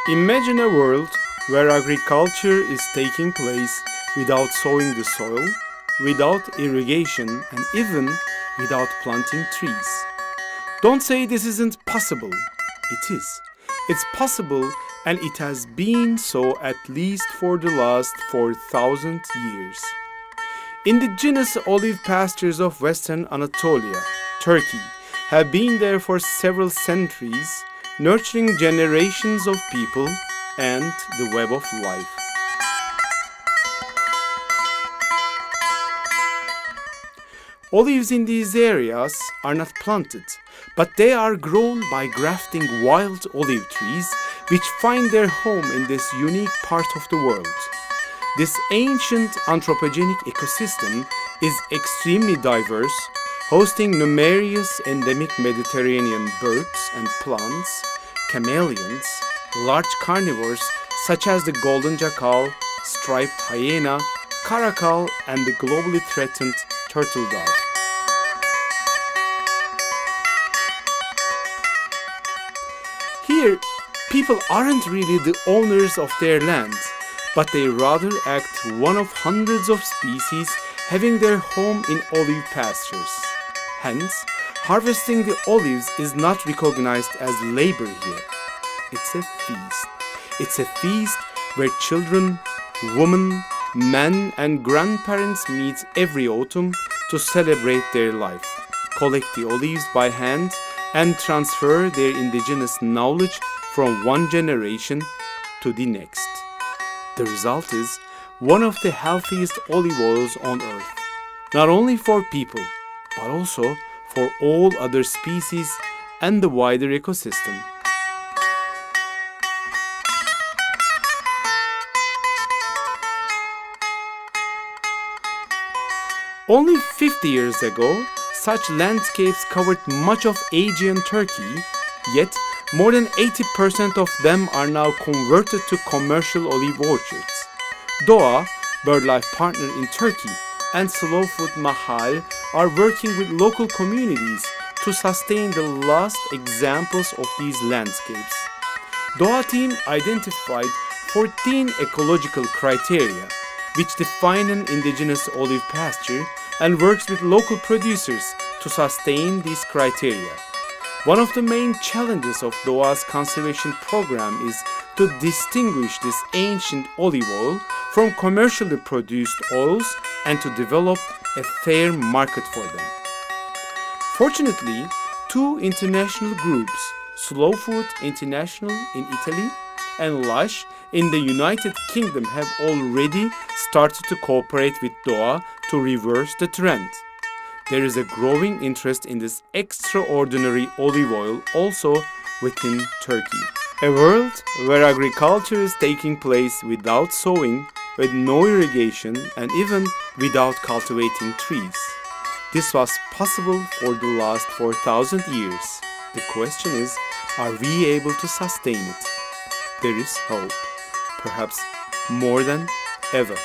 Imagine a world where agriculture is taking place without sowing the soil, without irrigation, and even without planting trees. Don't say this isn't possible. It is. It's possible, and it has been so at least for the last 4,000 years. Indigenous olive pastures of Western Anatolia, Turkey, have been there for several centuries, nurturing generations of people and the web of life. Olives in these areas are not planted, but they are grown by grafting wild olive trees, which find their home in this unique part of the world. This ancient anthropogenic ecosystem is extremely diverse, hosting numerous endemic Mediterranean birds and plants, chameleons, large carnivores such as the golden jackal, striped hyena, caracal, and the globally threatened turtle dove. Here, people aren't really the owners of their land, but they rather act one of hundreds of species having their home in olive pastures. Hence, harvesting the olives is not recognized as labor here. It's a feast. It's a feast where children, women, men, and grandparents meet every autumn to celebrate their life, collect the olives by hand, and transfer their indigenous knowledge from one generation to the next. The result is one of the healthiest olive oils on earth, not only for people, but also for all other species and the wider ecosystem. Only 50 years ago, such landscapes covered much of Aegean Turkey, yet more than 80% of them are now converted to commercial olive orchards. Doğa, BirdLife partner in Turkey, and Slow Food Mahal are working with local communities to sustain the last examples of these landscapes. Doğa team identified 14 ecological criteria which define an indigenous olive pasture and works with local producers to sustain these criteria. One of the main challenges of Doğa's conservation program is to distinguish this ancient olive oil from commercially produced oils and to develop a fair market for them. Fortunately, two international groups, Slow Food International in Italy and Lush in the United Kingdom, have already started to cooperate with Doğa to reverse the trend. There is a growing interest in this extraordinary olive oil also within Turkey. A world where agriculture is taking place without sowing, with no irrigation, and even without cultivating trees. This was possible for the last 4,000 years. The question is, are we able to sustain it? There is hope, perhaps more than ever.